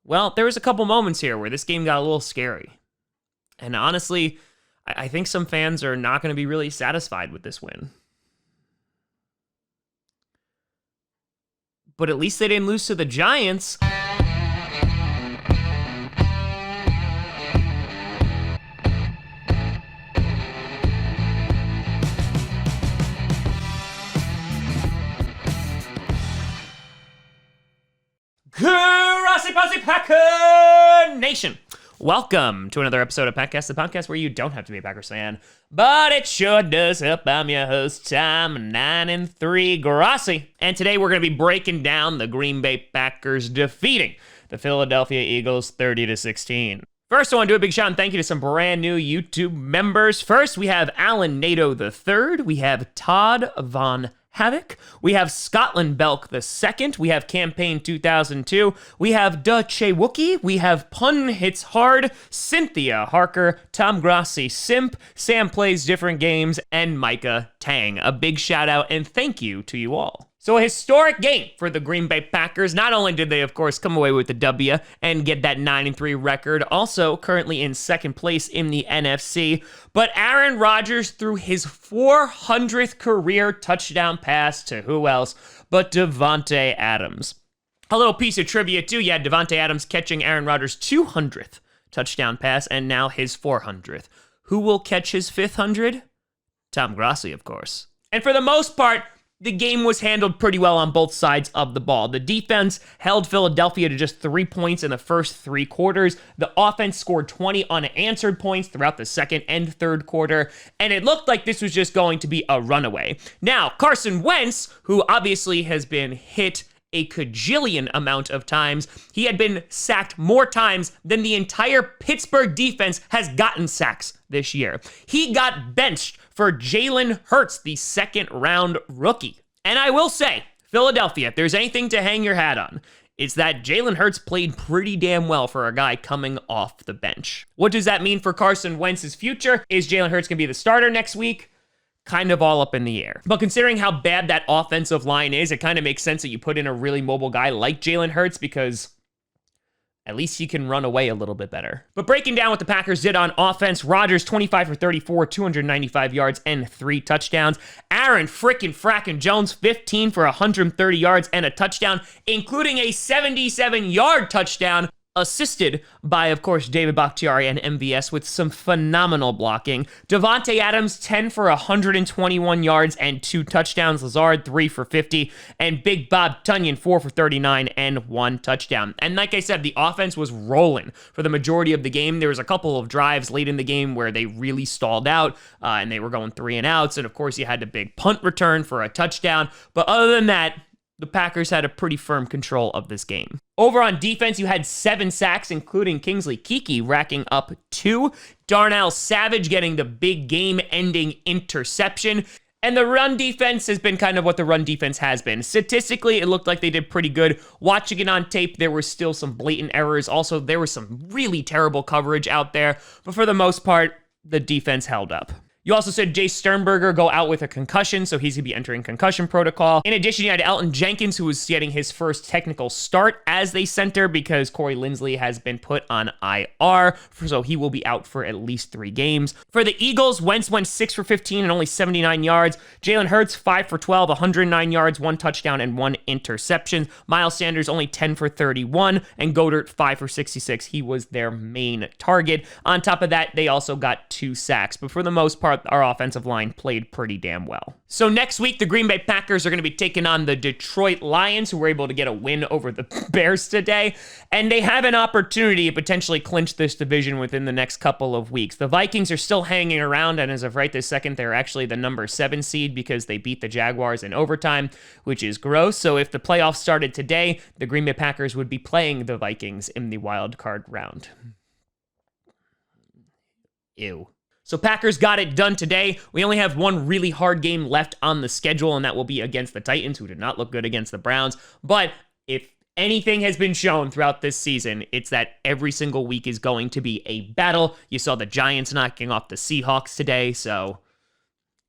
Well, there was a couple moments here where this game got a little scary. And honestly, I think some fans are not going to be really satisfied with this win. But at least they didn't lose to the Giants. Grossi Packer Nation. Welcome to another episode of Packcast, the podcast where you don't have to be a Packers fan, but it sure does help. I'm your host, Tom, 9-3 Grossi, and today we're going to be breaking down the Green Bay Packers defeating the Philadelphia Eagles 30-16. First, I want to do a big shout and thank you to some brand new YouTube members. First, we have Alan Nato III, we have Todd Von Havoc, we have Scotland Belk II, we have Campaign 2002, we have Da Che Wookie, we have Pun Hits Hard, Cynthia Harker, Tom Grossi Simp, Sam Plays Different Games, and Micah Tang. A big shout out and thank you to you all. So a historic game for the Green Bay Packers. Not only did they, of course, come away with the W and get that 9-3 record, also currently in second place in the NFC, but Aaron Rodgers threw his 400th career touchdown pass to who else but Davante Adams. A little piece of trivia, too. You had Davante Adams catching Aaron Rodgers' 200th touchdown pass and now his 400th. Who will catch his 500? Tom Grossi, of course. And for the most part, the game was handled pretty well on both sides of the ball. The defense held Philadelphia to just 3 points in the first 3 quarters. The offense scored 20 unanswered points throughout the second and third quarter, and it looked like this was just going to be a runaway. Now, Carson Wentz, who obviously has been hit a cajillion amount of times, he had been sacked more times than the entire Pittsburgh defense has gotten sacks this year. He got benched for Jalen Hurts, the second-round rookie. And I will say, Philadelphia, if there's anything to hang your hat on, it's that Jalen Hurts played pretty damn well for a guy coming off the bench. What does that mean for Carson Wentz's future? Is Jalen Hurts going to be the starter next week? Kind of all up in the air. But considering how bad that offensive line is, it kind of makes sense that you put in a really mobile guy like Jalen Hurts because at least he can run away a little bit better. But breaking down what the Packers did on offense, Rodgers 25 for 34, 295 yards and 3 touchdowns. Aaron frackin' Jones 15 for 130 yards and a touchdown, including a 77-yard touchdown, assisted by, of course, David Bakhtiari and MVS with some phenomenal blocking. Davante Adams, 10 for 121 yards and 2 touchdowns. Lazard, 3 for 50. And Big Bob Tunyon, 4 for 39 and 1 touchdown. And like I said, the offense was rolling for the majority of the game. There was a couple of drives late in the game where they really stalled out, and they were going 3 and outs. And of course, you had the big punt return for a touchdown. But other than that, the Packers had a pretty firm control of this game. Over on defense, you had 7 sacks, including Kingsley Keke racking up 2. Darnell Savage getting the big game-ending interception. And the run defense has been kind of what the run defense has been. Statistically, it looked like they did pretty good. Watching it on tape, there were still some blatant errors. Also, there was some really terrible coverage out there. But for the most part, the defense held up. You also said Jay Sternberger go out with a concussion, so he's going to be entering concussion protocol. In addition, you had Elton Jenkins, who was getting his first technical start as a center because Corey Linsley has been put on IR, so he will be out for at least 3 games. For the Eagles, Wentz went 6 for 15 and only 79 yards. Jalen Hurts, 5 for 12, 109 yards, 1 touchdown, and 1 interception. Miles Sanders, only 10 for 31, and Goddard, 5 for 66. He was their main target. On top of that, they also got 2 sacks, but for the most part, our offensive line played pretty damn well. So next week, the Green Bay Packers are going to be taking on the Detroit Lions, who were able to get a win over the Bears today, and they have an opportunity to potentially clinch this division within the next couple of weeks. The Vikings are still hanging around, and as of right this second, they're actually the number 7 seed because they beat the Jaguars in overtime, which is gross. So if the playoffs started today, the Green Bay Packers would be playing the Vikings in the wild card round. Ew. So Packers got it done today. We only have one really hard game left on the schedule, and that will be against the Titans, who did not look good against the Browns. But if anything has been shown throughout this season, it's that every single week is going to be a battle. You saw the Giants knocking off the Seahawks today, so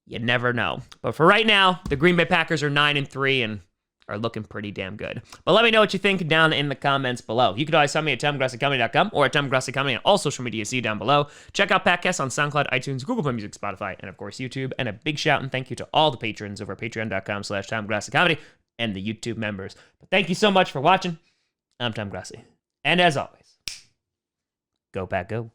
you never know. But for right now, the Green Bay Packers are 9-3, and are looking pretty damn good. But let me know what you think down in the comments below. You can always find me at TomGrossiComedy.com or at TomGrossiComedy on all social media. See you down below. Check out Patcast on SoundCloud, iTunes, Google Play Music, Spotify, and of course YouTube. And a big shout and thank you to all the patrons over at patreon.com/TomGrossiComedy and the YouTube members. But thank you so much for watching. I'm Tom Grossi. And as always, go Pack Go.